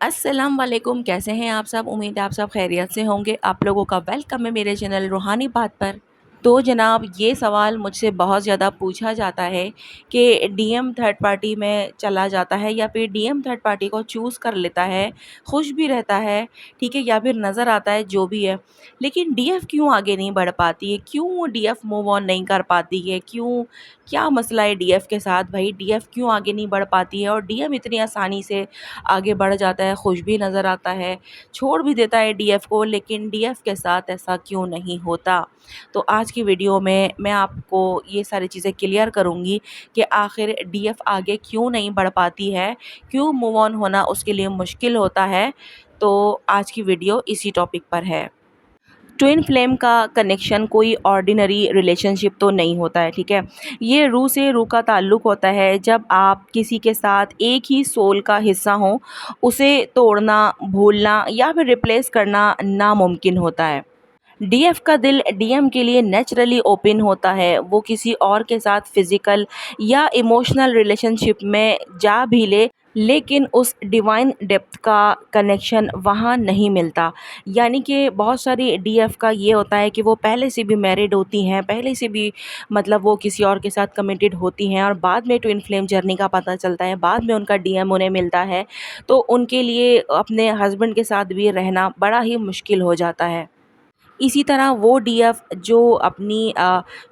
अस्सलाम वालेकुम। कैसे हैं आप सब? उम्मीद है आप सब खैरियत से होंगे। आप लोगों का वेलकम है मेरे चैनल रूहानी बात पर। तो जनाब, ये सवाल मुझसे बहुत ज़्यादा पूछा जाता है कि डीएम थर्ड पार्टी में चला जाता है या फिर डीएम थर्ड पार्टी को चूज़ कर लेता है, खुश भी रहता है, ठीक है, या फिर नज़र आता है जो भी है, लेकिन डीएफ क्यों आगे नहीं बढ़ पाती है? क्यों डीएफ मूव ऑन नहीं कर पाती है? क्यों, क्या मसला है डीएफ के साथ भाई? डीएफ क्यों आगे नहीं बढ़ पाती है और डीएम इतनी आसानी से आगे बढ़ जाता है, खुश भी नज़र आता है, छोड़ भी देता है डीएफ को, लेकिन डीएफ के साथ ऐसा क्यों नहीं होता? तो आज की वीडियो में मैं आपको ये सारी चीज़ें क्लियर करूँगी कि आखिर डीएफ आगे क्यों नहीं बढ़ पाती है, क्यों मूव ऑन होना उसके लिए मुश्किल होता है। तो आज की वीडियो इसी टॉपिक पर है। ट्विन फ्लेम का कनेक्शन कोई ऑर्डिनरी रिलेशनशिप तो नहीं होता है, ठीक है। ये रूह से रूह का ताल्लुक़ होता है। जब आप किसी के साथ एक ही सोल का हिस्सा हों, उसे तोड़ना, भूलना या फिर रिप्लेस करना नामुमकिन होता है। डीएफ का दिल डीएम के लिए नेचुरली ओपन होता है। वो किसी और के साथ फिज़िकल या इमोशनल रिलेशनशिप में जा भी ले, लेकिन उस डिवाइन डेप्थ का कनेक्शन वहाँ नहीं मिलता। यानी कि बहुत सारी डीएफ का ये होता है कि वो पहले से भी मैरिड होती हैं, पहले से भी मतलब वो किसी और के साथ कमिटेड होती हैं और बाद में ट्विन फ्लेम जर्नी का पता चलता है, बाद में उनका डीएम उन्हें मिलता है, तो उनके लिए अपने हस्बैंड के साथ भी रहना बड़ा ही मुश्किल हो जाता है। इसी तरह वो डीएफ जो अपनी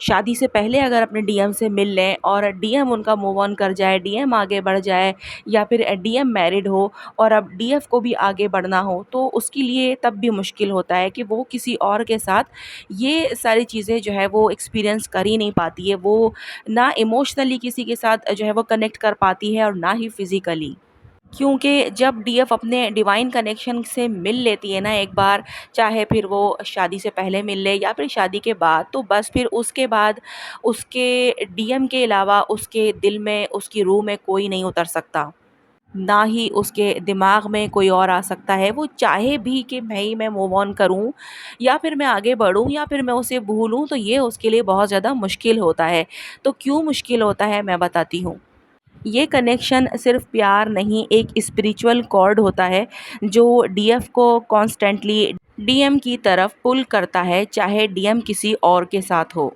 शादी से पहले अगर अपने डीएम से मिल लें और डीएम उनका मूव ऑन कर जाए, डीएम आगे बढ़ जाए, या फिर डीएम मैरिड हो और अब डीएफ को भी आगे बढ़ना हो, तो उसके लिए तब भी मुश्किल होता है कि वो किसी और के साथ ये सारी चीज़ें जो है वो एक्सपीरियंस कर ही नहीं पाती है। वो ना इमोशनली किसी के साथ जो है वो कनेक्ट कर पाती है और ना ही फिज़िकली। क्योंकि जब डीएफ अपने डिवाइन कनेक्शन से मिल लेती है ना एक बार, चाहे फिर वो शादी से पहले मिल ले या फिर शादी के बाद, तो बस फिर उसके बाद उसके डीएम के अलावा उसके दिल में, उसकी रूह में कोई नहीं उतर सकता, ना ही उसके दिमाग में कोई और आ सकता है। वो चाहे भी कि भाई मैं मूव ऑन करूं या फिर मैं आगे बढ़ूं या फिर मैं उसे भूलूं, तो ये उसके लिए बहुत ज़्यादा मुश्किल होता है। तो क्यों मुश्किल होता है मैं बताती हूँ। ये कनेक्शन सिर्फ प्यार नहीं, एक स्पिरिचुअल कॉर्ड होता है जो डीएफ को कॉन्स्टेंटली डीएम की तरफ पुल करता है, चाहे डीएम किसी और के साथ हो।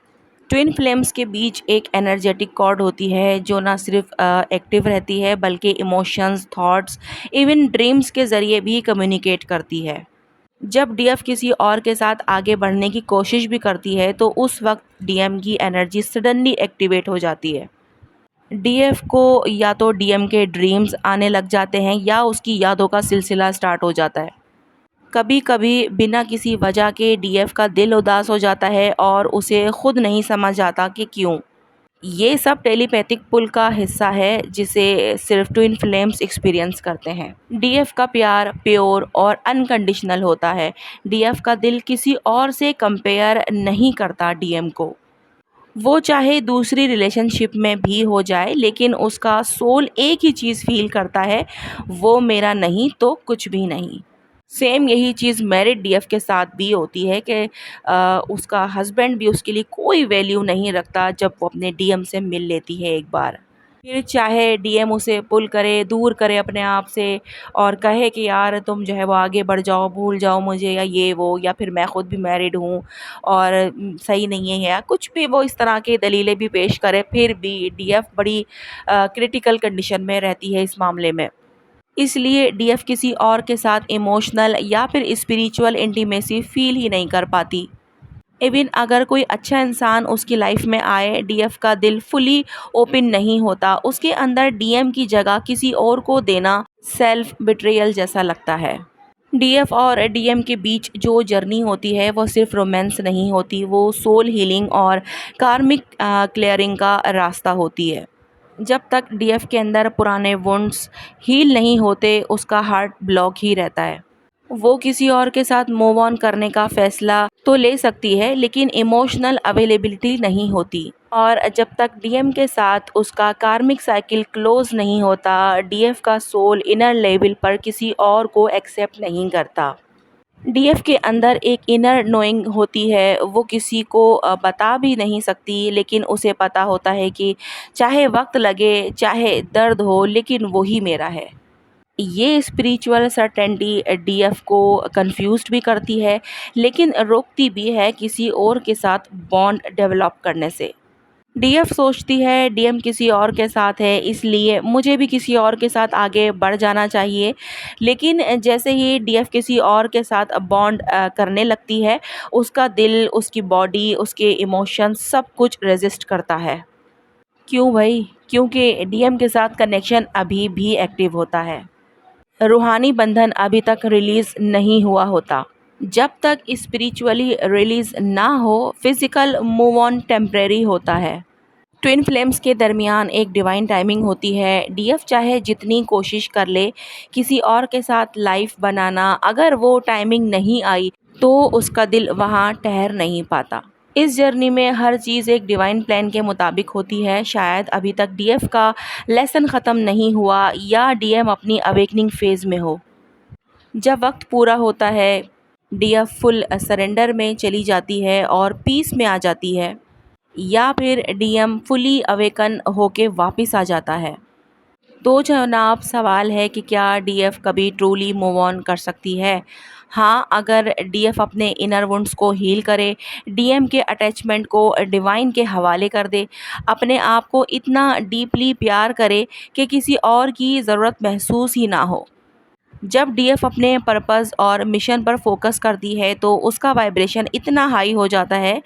ट्विन फ्लेम्स के बीच एक एनर्जेटिक कॉर्ड होती है जो ना सिर्फ एक्टिव रहती है बल्कि इमोशंस, थॉट्स, इवन ड्रीम्स के ज़रिए भी कम्युनिकेट करती है। जब डीएफ किसी और के साथ आगे बढ़ने की कोशिश भी करती है, तो उस वक्त डीएम की एनर्जी सडनली एक्टिवेट हो जाती है। डीएफ को या तो डीएम के ड्रीम्स आने लग जाते हैं या उसकी यादों का सिलसिला स्टार्ट हो जाता है। कभी कभी बिना किसी वजह के डीएफ का दिल उदास हो जाता है और उसे खुद नहीं समझ आता कि क्यों। ये सब टेलीपैथिक पुल का हिस्सा है जिसे सिर्फ ट्विन फ्लेम्स एक्सपीरियंस करते हैं। डीएफ का प्यार प्योर और अनकंडीशनल होता है। डीएफ का दिल किसी और से कंपेयर नहीं करता डीएम को। वो चाहे दूसरी रिलेशनशिप में भी हो जाए, लेकिन उसका सोल एक ही चीज़ फील करता है, वो मेरा नहीं तो कुछ भी नहीं। सेम यही चीज़ मैरिड डीएफ के साथ भी होती है कि उसका हस्बैंड भी उसके लिए कोई वैल्यू नहीं रखता जब वो अपने डीएम से मिल लेती है एक बार। फिर चाहे डीएम उसे पुल करे, दूर करे अपने आप से और कहे कि यार तुम जो है वो आगे बढ़ जाओ, भूल जाओ मुझे, या ये वो, या फिर मैं खुद भी मैरिड हूँ और सही नहीं है, या कुछ भी वो इस तरह के दलीलें भी पेश करे, फिर भी डीएफ बड़ी क्रिटिकल कंडीशन में रहती है इस मामले में। इसलिए डीएफ किसी और के साथ इमोशनल या फिर स्पिरिचुअल इंटीमेसी फील ही नहीं कर पाती। इवन अगर कोई अच्छा इंसान उसकी लाइफ में आए, डीएफ का दिल फुली ओपन नहीं होता। उसके अंदर डीएम की जगह किसी और को देना सेल्फ बिट्रेयल जैसा लगता है। डीएफ और डीएम के बीच जो जर्नी होती है वो सिर्फ रोमांस नहीं होती, वो सोल हीलिंग और कार्मिक क्लियरिंग का रास्ता होती है। जब तक डीएफ के अंदर पुराने वुंड्स हील नहीं होते, उसका हार्ट ब्लॉक ही रहता है। वो किसी और के साथ मूव ऑन करने का फैसला तो ले सकती है, लेकिन इमोशनल अवेलेबिलिटी नहीं होती। और जब तक डीएम के साथ उसका कार्मिक साइकिल क्लोज नहीं होता, डीएफ का सोल इनर लेवल पर किसी और को एक्सेप्ट नहीं करता। डीएफ के अंदर एक इनर नोइंग होती है, वो किसी को बता भी नहीं सकती, लेकिन उसे पता होता है कि चाहे वक्त लगे, चाहे दर्द हो, लेकिन वही मेरा है। ये स्पिरिचुअल सर्टेनिटी डीएफ को कंफ्यूज्ड भी करती है, लेकिन रोकती भी है किसी और के साथ बॉन्ड डेवलप करने से। डीएफ सोचती है डीएम किसी और के साथ है, इसलिए मुझे भी किसी और के साथ आगे बढ़ जाना चाहिए। लेकिन जैसे ही डीएफ किसी और के साथ बॉन्ड करने लगती है, उसका दिल, उसकी बॉडी, उसके इमोशंस सब कुछ रेजिस्ट करता है। क्यों भाई? क्योंकि डीएम के साथ कनेक्शन अभी भी एक्टिव होता है। रूहानी बंधन अभी तक रिलीज नहीं हुआ होता। जब तक स्पिरिचुअली रिलीज ना हो, फिजिकल मूव ऑन टेम्परेरी होता है। ट्विन फ्लेम्स के दरमियान एक डिवाइन टाइमिंग होती है। डीएफ चाहे जितनी कोशिश कर ले किसी और के साथ लाइफ बनाना, अगर वो टाइमिंग नहीं आई तो उसका दिल वहाँ ठहर नहीं पाता। इस जर्नी में हर चीज़ एक डिवाइन प्लान के मुताबिक होती है। शायद अभी तक डीएफ का लेसन ख़त्म नहीं हुआ, या डीएम अपनी अवेकनिंग फेज़ में हो। जब वक्त पूरा होता है, डीएफ फुल सरेंडर में चली जाती है और पीस में आ जाती है, या फिर डीएम फुली अवेकन होके वापस आ जाता है। तो जनाब, सवाल है कि क्या डीएफ कभी ट्रूली मूव ऑन कर सकती है? हाँ, अगर डीएफ अपने इनर वुंड्स को हील करे, डीएम के अटैचमेंट को डिवाइन के हवाले कर दे, अपने आप को इतना डीपली प्यार करे कि किसी और की ज़रूरत महसूस ही ना हो। जब डीएफ अपने पर्पस और मिशन पर फोकस करती है तो उसका वाइब्रेशन इतना हाई हो जाता है,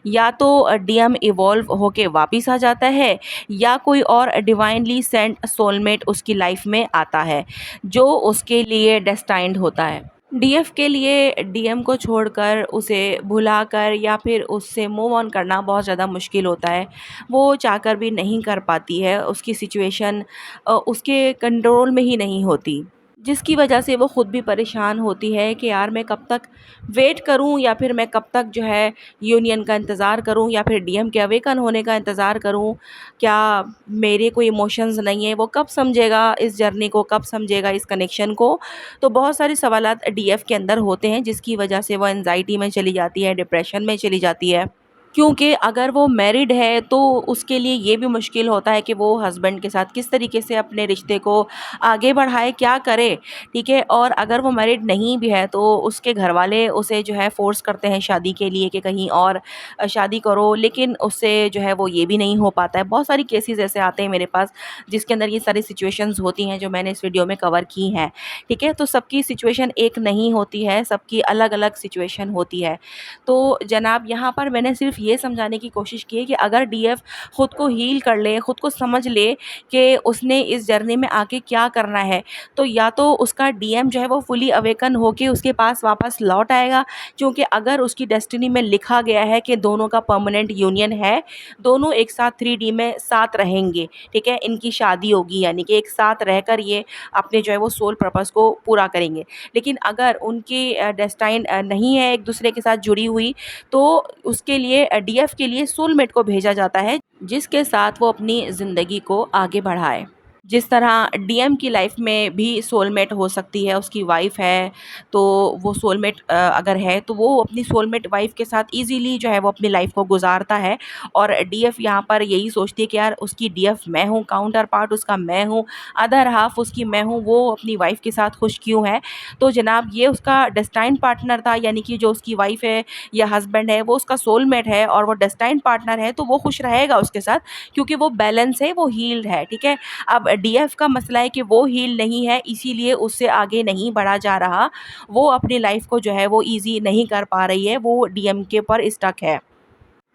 या तो डीएम इवॉल्व होके वापस आ जाता है, या कोई और डिवाइनली सेंट सोलमेट उसकी लाइफ में आता है जो उसके लिए डेस्टाइंड होता है। डीएफ के लिए डीएम को छोड़कर, उसे भुलाकर या फिर उससे मूव ऑन करना बहुत ज़्यादा मुश्किल होता है। वो चाहकर भी नहीं कर पाती है, उसकी सिचुएशन उसके कंट्रोल में ही नहीं होती, जिसकी वजह से वो ख़ुद भी परेशान होती है कि यार मैं कब तक वेट करूं, या फिर मैं कब तक जो है यूनियन का इंतज़ार करूं, या फिर डीएम के अवेकन होने का इंतज़ार करूं। क्या मेरे कोई इमोशंस नहीं है? वो कब समझेगा इस जर्नी को, कब समझेगा इस कनेक्शन को? तो बहुत सारे सवालात डीएफ के अंदर होते हैं, जिसकी वजह से वो एंजाइटी में चली जाती है, डिप्रेशन में चली जाती है। क्योंकि अगर वो मैरिड है तो उसके लिए ये भी मुश्किल होता है कि वो हस्बैंड के साथ किस तरीके से अपने रिश्ते को आगे बढ़ाए, क्या करे, ठीक है। और अगर वो मैरिड नहीं भी है तो उसके घर वाले उसे जो है फ़ोर्स करते हैं शादी के लिए कि कहीं और शादी करो, लेकिन उससे जो है वो ये भी नहीं हो पाता है। बहुत सारी केसेस ऐसे आते हैं मेरे पास जिसके अंदर ये सारी सिचुएशंस होती हैं जो मैंने इस वीडियो में कवर की हैं, ठीक है। तो सबकी सिचुएशन एक नहीं होती है, सबकी अलग अलग सिचुएशन होती है। तो जनाब, यहाँ पर मैंने सिर्फ ये समझाने की कोशिश की है कि अगर डीएफ खुद को हील कर ले, खुद को समझ ले कि उसने इस जर्नी में आके क्या करना है, तो या तो उसका डीएम जो है वो फुली अवेकन होके उसके पास वापस लौट आएगा। क्योंकि अगर उसकी डेस्टिनी में लिखा गया है कि दोनों का परमानेंट यूनियन है, दोनों एक साथ 3D में साथ रहेंगे, ठीक है, इनकी शादी होगी, यानी कि एक साथ रहकर ये अपने जो है वो सोल पर्पस को पूरा करेंगे। लेकिन अगर उनकी डेस्टाइन नहीं है एक दूसरे के साथ जुड़ी हुई, तो उसके लिए डीएफ के लिए सोलमेट को भेजा जाता है, जिसके साथ वो अपनी ज़िंदगी को आगे बढ़ाए। जिस तरह डीएम की लाइफ में भी सोलमेट हो सकती है, उसकी वाइफ है, तो वो सोलमेट अगर है तो वो अपनी सोलमेट वाइफ के साथ इजीली जो है वो अपनी लाइफ को गुजारता है। और डीएफ यहाँ पर यही सोचती है कि यार उसकी डीएफ मैं हूँ, काउंटर पार्ट उसका मैं हूँ, अदर हाफ उसकी मैं हूँ, वो अपनी वाइफ के साथ खुश क्यों है? तो जनाब, ये उसका डेस्टाइन पार्टनर था, यानी कि जो उसकी वाइफ है या हस्बैंड है वो उसका सोलमेट है और वो डेस्टाइन पार्टनर है, तो वो खुश रहेगा उसके साथ, क्योंकि वो बैलेंस है, वो हील्ड है, ठीक है। अब डीएफ का मसला है कि वो हील नहीं है, इसीलिए उससे आगे नहीं बढ़ा जा रहा, वो अपनी लाइफ को जो है वो ईजी नहीं कर पा रही है, वो डीएम के पर स्टक है।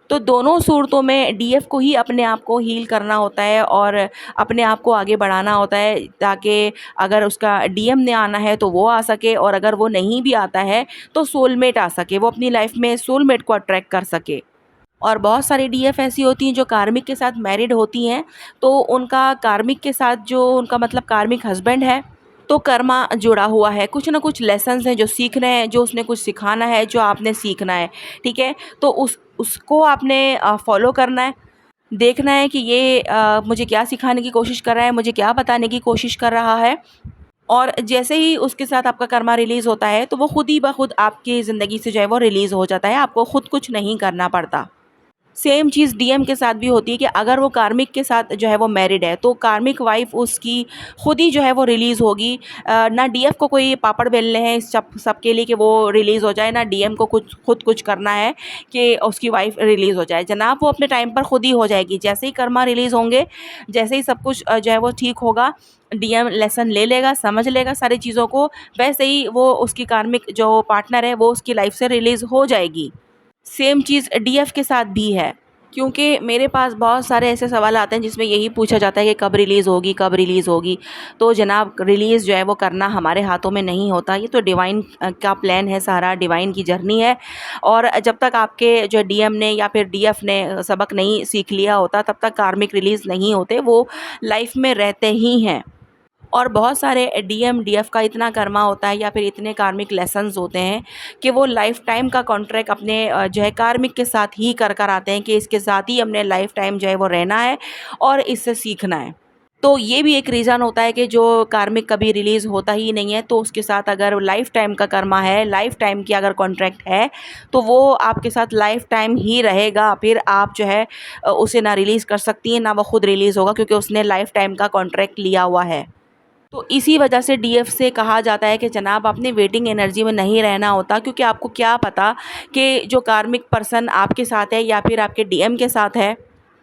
तो दोनों सूरतों में डीएफ को ही अपने आप को हील करना होता है और अपने आप को आगे बढ़ाना होता है, ताकि अगर उसका डीएम ने आना है तो वो आ सके, और अगर वो नहीं भी आता है तो सोलमेट आ सके, वो अपनी लाइफ में सोलमेट को अट्रैक्ट कर सके। और बहुत सारी डीएफ ऐसी होती हैं जो कार्मिक के साथ मैरिड होती हैं, तो उनका कार्मिक के साथ जो उनका मतलब कार्मिक हस्बैंड है, तो कर्मा जुड़ा हुआ है, कुछ ना कुछ लेसन्स हैं जो सीख रहे हैं, जो उसने कुछ सिखाना है, जो आपने सीखना है, ठीक है। तो उसको आपने फॉलो करना है, देखना है कि ये मुझे क्या सिखाने की कोशिश कर रहा है, मुझे क्या बताने की कोशिश कर रहा है। और जैसे ही उसके साथ आपका कर्मा रिलीज़ होता है तो वो खुद ही ब खुद आपकी ज़िंदगी से जो है वो रिलीज़ हो जाता है, आपको खुद कुछ नहीं करना पड़ता। सेम चीज़ डीएम के साथ भी होती है कि अगर वो कार्मिक के साथ जो है वो मैरिड है तो कार्मिक वाइफ उसकी खुद ही जो है वो रिलीज़ होगी। ना डीएफ को कोई पापड़ बेलने हैं इस सबके लिए कि वो रिलीज़ हो जाए, ना डीएम को कुछ खुद कुछ करना है कि उसकी वाइफ रिलीज़ हो जाए। जनाब वो अपने टाइम पर खुद ही हो जाएगी। जैसे ही कर्मा रिलीज़ होंगे, जैसे ही सब कुछ जो है वो ठीक होगा, डीएम लेसन ले लेगा, समझ लेगा सारी चीज़ों को, वैसे ही वो उसकी कार्मिक जो पार्टनर है वो उसकी लाइफ से रिलीज़ हो जाएगी। सेम चीज़ डीएफ के साथ भी है। क्योंकि मेरे पास बहुत सारे ऐसे सवाल आते हैं जिसमें यही पूछा जाता है कि कब रिलीज़ होगी, कब रिलीज़ होगी। तो जनाब रिलीज़ जो है वो करना हमारे हाथों में नहीं होता, ये तो डिवाइन का प्लान है, सारा डिवाइन की जर्नी है। और जब तक आपके जो डीएम ने या फिर डीएफ ने सबक नहीं सीख लिया होता तब तक कार्मिक रिलीज़ नहीं होते, वो लाइफ में रहते ही हैं। और बहुत सारे डीएम डीएफ का इतना कर्मा होता है या फिर इतने कार्मिक लेसन्स होते हैं कि वो लाइफ टाइम का कॉन्ट्रैक्ट अपने जो है कार्मिक के साथ ही कर आते हैं कि इसके साथ ही हमने लाइफ टाइम जो है वो रहना है और इससे सीखना है। तो ये भी एक रीज़न होता है कि जो कार्मिक कभी रिलीज़ होता ही नहीं है, तो उसके साथ अगर लाइफ टाइम का कर्मा है, लाइफ टाइम की अगर कॉन्ट्रैक्ट है, तो वो आपके साथ लाइफ टाइम ही रहेगा। फिर आप जो है उसे ना रिलीज़ कर सकती हैं, ना वो खुद रिलीज़ होगा, क्योंकि उसने लाइफ टाइम का कॉन्ट्रैक्ट लिया हुआ है। तो इसी वजह से डीएफ से कहा जाता है कि जनाब आपने वेटिंग एनर्जी में नहीं रहना होता, क्योंकि आपको क्या पता कि जो कार्मिक पर्सन आपके साथ है या फिर आपके डीएम के साथ है,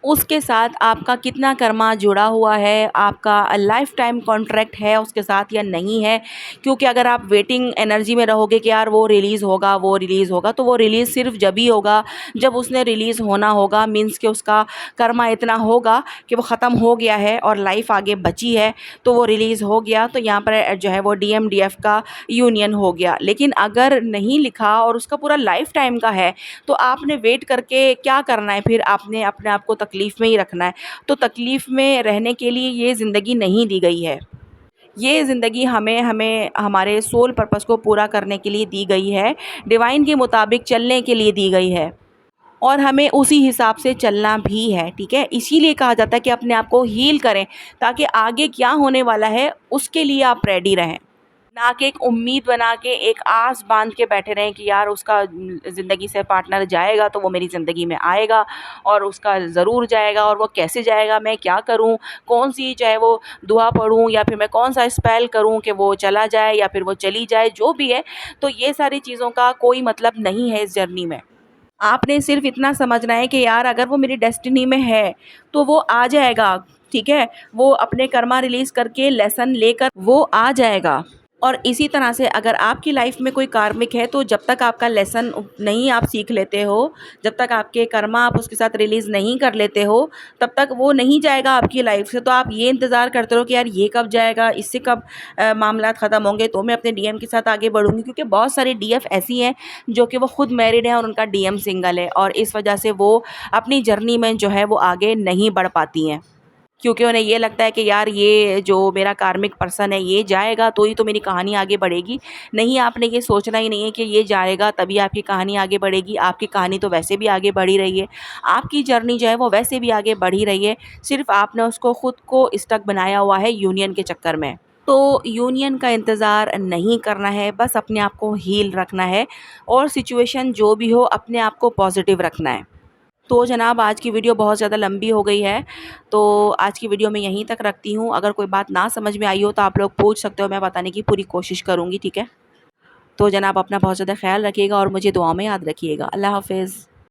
उसके साथ आपका कितना कर्मा जुड़ा हुआ है, आपका लाइफ टाइम कॉन्ट्रैक्ट है उसके साथ या नहीं है। क्योंकि अगर आप वेटिंग एनर्जी में रहोगे कि यार वो रिलीज़ होगा, वो रिलीज़ होगा, तो वो रिलीज़ सिर्फ जब ही होगा जब उसने रिलीज़ होना होगा। मीन्स कि उसका कर्मा इतना होगा कि वो ख़त्म हो गया है और लाइफ आगे बची है, तो वो रिलीज़ हो गया, तो यहाँ पर जो है वो डीएम डीएफ का यूनियन हो गया। लेकिन अगर नहीं लिखा और उसका पूरा लाइफ टाइम का है, तो आपने वेट करके क्या करना है, फिर आपने अपने आप को तकलीफ़ में ही रखना है। तो तकलीफ़ में रहने के लिए ये ज़िंदगी नहीं दी गई है। ये ज़िंदगी हमें हमें हमारे सोल पर्पस को पूरा करने के लिए दी गई है, डिवाइन के मुताबिक चलने के लिए दी गई है, और हमें उसी हिसाब से चलना भी है, ठीक है? इसीलिए कहा जाता है कि अपने आप को हील करें, ताकि आगे क्या होने वाला है उसके लिए आप रेडी रहें। ना कि एक उम्मीद बना के, एक आस बांध के बैठे रहें कि यार उसका ज़िंदगी से पार्टनर जाएगा तो वो मेरी ज़िंदगी में आएगा, और उसका ज़रूर जाएगा, और वो कैसे जाएगा, मैं क्या करूं, कौन सी चाहे वो दुआ पढ़ूं या फिर मैं कौन सा स्पेल करूं कि वो चला जाए या फिर वो चली जाए, जो भी है। तो ये सारी चीज़ों का कोई मतलब नहीं है इस जर्नी में। आपने सिर्फ इतना समझना है कि यार अगर वो मेरी डेस्टिनी में है तो वो आ जाएगा, ठीक है? वो अपने कर्मा रिलीज़ करके लेसन लेकर वो आ जाएगा। और इसी तरह से अगर आपकी लाइफ में कोई कार्मिक है, तो जब तक आपका लेसन नहीं आप सीख लेते हो, जब तक आपके कर्मा आप उसके साथ रिलीज़ नहीं कर लेते हो, तब तक वो नहीं जाएगा आपकी लाइफ से। तो आप ये इंतज़ार करते रहो कि यार ये कब जाएगा, इससे कब मामलात ख़त्म होंगे तो मैं अपने डीएम के साथ आगे बढ़ूँगी। क्योंकि बहुत सारी डीएफ ऐसी हैं जो कि वो खुद मैरिड हैं और उनका डीएम सिंगल है, और इस वजह से वो अपनी जर्नी में जो है वो आगे नहीं बढ़ पाती हैं। क्योंकि उन्हें ये लगता है कि यार ये जो मेरा कार्मिक पर्सन है ये जाएगा तो ही तो मेरी कहानी आगे बढ़ेगी। नहीं, आपने ये सोचना ही नहीं है कि ये जाएगा तभी आपकी कहानी आगे बढ़ेगी। आपकी कहानी तो वैसे भी आगे बढ़ ही रही है। आपकी जर्नी जो है वो वैसे भी आगे बढ़ ही रही है। सिर्फ़ आपने उसको खुद को स्टक बनाया हुआ है यूनियन के चक्कर में। तो यूनियन का इंतज़ार नहीं करना है, बस अपने आप को हील रखना है, और सिचुएशन जो भी हो अपने आप को पॉज़िटिव रखना है। तो जनाब आज की वीडियो बहुत ज़्यादा लंबी हो गई है, तो आज की वीडियो मैं यहीं तक रखती हूँ। अगर कोई बात ना समझ में आई हो तो आप लोग पूछ सकते हो, मैं बताने की पूरी कोशिश करूँगी, ठीक है? तो जनाब अपना बहुत ज़्यादा ख़्याल रखिएगा और मुझे दुआ में याद रखिएगा। अल्लाह हाफ़िज़।